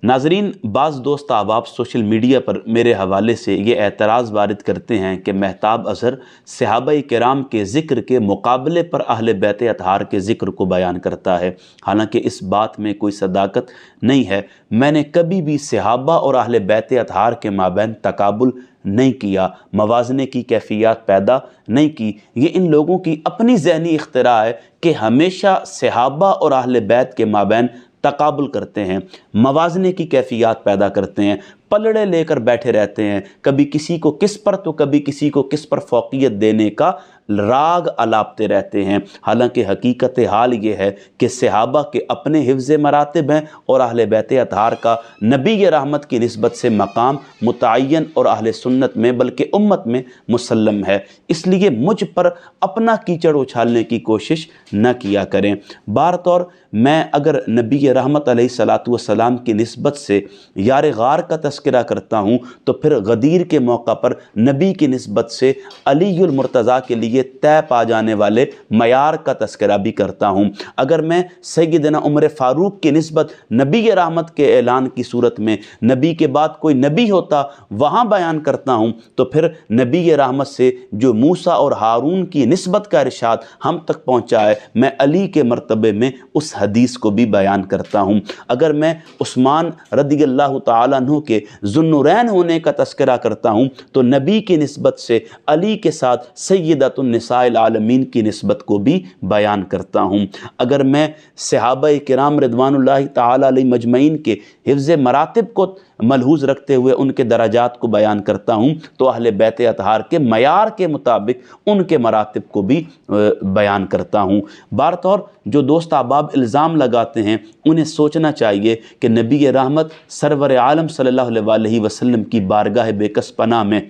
ناظرین، بعض دوست احباب سوشل میڈیا پر میرے حوالے سے یہ اعتراض وارد کرتے ہیں کہ مہتاب اظہر صحابہ کرام کے ذکر کے مقابلے پر اہل بیت اطہار کے ذکر کو بیان کرتا ہے، حالانکہ اس بات میں کوئی صداقت نہیں ہے۔ میں نے کبھی بھی صحابہ اور اہل بیت اطہار کے مابین تقابل نہیں کیا، موازنے کی کیفیات پیدا نہیں کی۔ یہ ان لوگوں کی اپنی ذہنی اختراع ہے کہ ہمیشہ صحابہ اور اہل بیت کے مابین تقابل کرتے ہیں، موازنے کی کیفیات پیدا کرتے ہیں، پلڑے لے کر بیٹھے رہتے ہیں، کبھی کسی کو کس پر تو کبھی کسی کو کس پر فوقیت دینے کا راگ الاپتے رہتے ہیں۔ حالانکہ حقیقت حال یہ ہے کہ صحابہ کے اپنے حفظ مراتب ہیں اور اہل بیت اطہار کا نبی رحمت کی نسبت سے مقام متعین اور اہل سنت میں بلکہ امت میں مسلم ہے۔ اس لیے مجھ پر اپنا کیچڑ اچھالنے کی کوشش نہ کیا کریں۔ بہر طور میں اگر نبی رحمت علیہ الصلاۃ والسلام کی نسبت سے یار غار کا تذکرہ کرتا ہوں تو پھر غدیر کے موقع پر نبی کی نسبت سے علی المرتضیٰ کے لیے طے پا جانے والے معیار کا تذکرہ بھی کرتا ہوں۔ اگر میں سیدنا عمر فاروق کی نسبت نبی رحمت کے اعلان کی صورت میں نبی کے بعد کوئی نبی ہوتا وہاں بیان کرتا ہوں تو پھر نبی رحمت سے جو موسیٰ اور ہارون کی نسبت کا ارشاد ہم تک پہنچا ہے، میں علی کے مرتبے میں اس حدیث کو بھی بیان کرتا ہوں۔ اگر میں عثمان رضی اللہ تعالیٰ عنہ کے ذو النورین ہونے کا تذکرہ کرتا ہوں تو نبی کی نسبت سے علی کے ساتھ سیدۃ النساء العالمین کی نسبت کو بھی بیان کرتا ہوں۔ اگر میں صحابہ کرام رضوان اللہ تعالیٰ علیہ مجمعین کے حفظ مراتب کو ملحوظ رکھتے ہوئے ان کے درجات کو بیان کرتا ہوں تو اہل بیت اطہار کے معیار کے مطابق ان کے مراتب کو بھی بیان کرتا ہوں۔ بہر طور جو دوست احباب الزام لگاتے ہیں انہیں سوچنا چاہیے کہ نبی رحمت سرور عالم صلی اللہ علیہ وسلم کی بارگاہ بے کس پناہ میں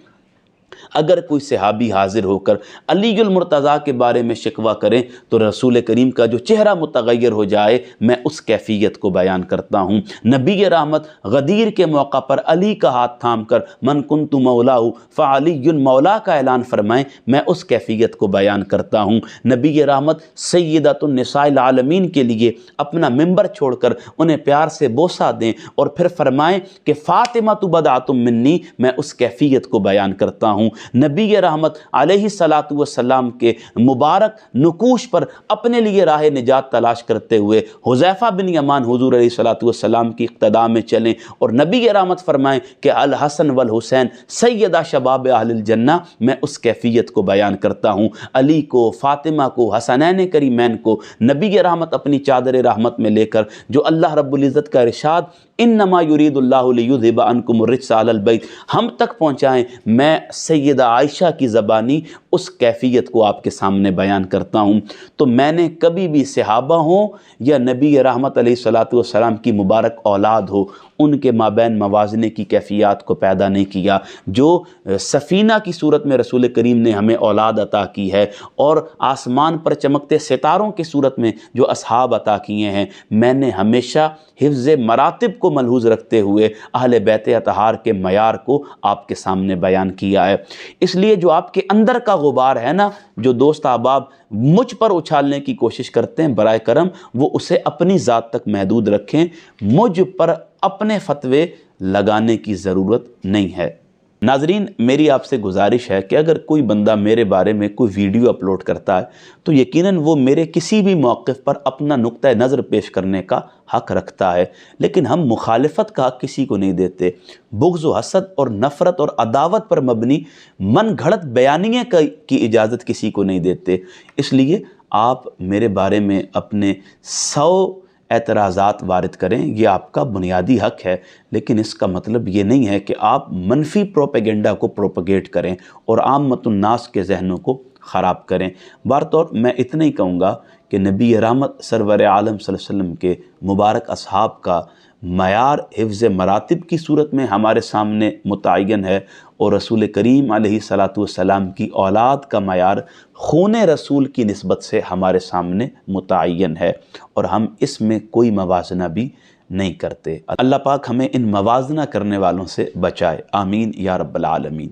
اگر کوئی صحابی حاضر ہو کر علی المرتضیٰ کے بارے میں شکوہ کریں تو رسول کریم کا جو چہرہ متغیر ہو جائے میں اس کیفیت کو بیان کرتا ہوں۔ نبی رحمت غدیر کے موقع پر علی کا ہاتھ تھام کر من کنت مولاہ فعلی مولا کا اعلان فرمائیں، میں اس کیفیت کو بیان کرتا ہوں۔ نبی رحمت سیدۃ النساء العالمین کے لیے اپنا ممبر چھوڑ کر انہیں پیار سے بوسہ دیں اور پھر فرمائیں کہ فاطمہ بضعۃ منی، میں اس کیفیت کو بیان کرتا ہوں۔ نبی رحمت علیہ الصلاۃ والسلام کے مبارک نقوش پر اپنے لیے راہ نجات تلاش کرتے ہوئے حذیفہ بن یمان حضور علیہ الصلاۃ والسلام کی اقتداء میں چلیں اور نبی رحمت فرمائیں کہ الحسن والحسین سیدہ شباب اہل الجنہ، میں اس کیفیت کو بیان کرتا ہوں۔ علی کو، فاطمہ کو، حسنین کریمین کو نبی رحمت اپنی چادر رحمت میں لے کر جو اللہ رب العزت کا ارشاد انما یرید اللہ لیذھب عنکم الرجس اہل البیت ہم تک پہنچائیں، میں سیدہ عائشہ کی زبانی اس کیفیت کو آپ کے سامنے بیان کرتا ہوں۔ تو میں نے کبھی بھی صحابہ ہوں یا نبی رحمت علیہ الصلاۃ والسلام کی مبارک اولاد ہو ان کے مابین موازنے کی کیفیات کو پیدا نہیں کیا۔ جو سفینہ کی صورت میں رسول کریم نے ہمیں اولاد عطا کی ہے اور آسمان پر چمکتے ستاروں کی صورت میں جو اصحاب عطا کیے ہیں، میں نے ہمیشہ حفظ مراتب کو ملحوظ رکھتے ہوئے اہل بیت اطہار کے معیار کو آپ کے سامنے بیان کیا ہے۔ اس لیے جو آپ کے اندر کا غبار ہے نا، جو دوست احباب مجھ پر اچھالنے کی کوشش کرتے ہیں، برائے کرم وہ اسے اپنی ذات تک محدود رکھیں، مجھ پر اپنے فتوے لگانے کی ضرورت نہیں ہے۔ ناظرین، میری آپ سے گزارش ہے کہ اگر کوئی بندہ میرے بارے میں کوئی ویڈیو اپلوڈ کرتا ہے تو یقیناً وہ میرے کسی بھی موقف پر اپنا نقطہ نظر پیش کرنے کا حق رکھتا ہے، لیکن ہم مخالفت کا حق کسی کو نہیں دیتے۔ بغض و حسد اور نفرت اور عداوت پر مبنی من گھڑت بیانیے کی اجازت کسی کو نہیں دیتے۔ اس لیے آپ میرے بارے میں اپنے 100 اعتراضات وارد کریں، یہ آپ کا بنیادی حق ہے، لیکن اس کا مطلب یہ نہیں ہے کہ آپ منفی پروپیگنڈا کو پروپیگیٹ کریں اور عامۃ الناس کے ذہنوں کو خراب کریں۔ بہر طور میں اتنا ہی کہوں گا کہ نبی رحمت سرور عالم صلی اللہ علیہ وسلم کے مبارک اصحاب کا معیار حفظ مراتب کی صورت میں ہمارے سامنے متعین ہے اور رسول کریم علیہ الصلاۃ والسلام کی اولاد کا معیار خون رسول کی نسبت سے ہمارے سامنے متعین ہے، اور ہم اس میں کوئی موازنہ بھی نہیں کرتے۔ اللہ پاک ہمیں ان موازنہ کرنے والوں سے بچائے، آمین یا رب العالمین۔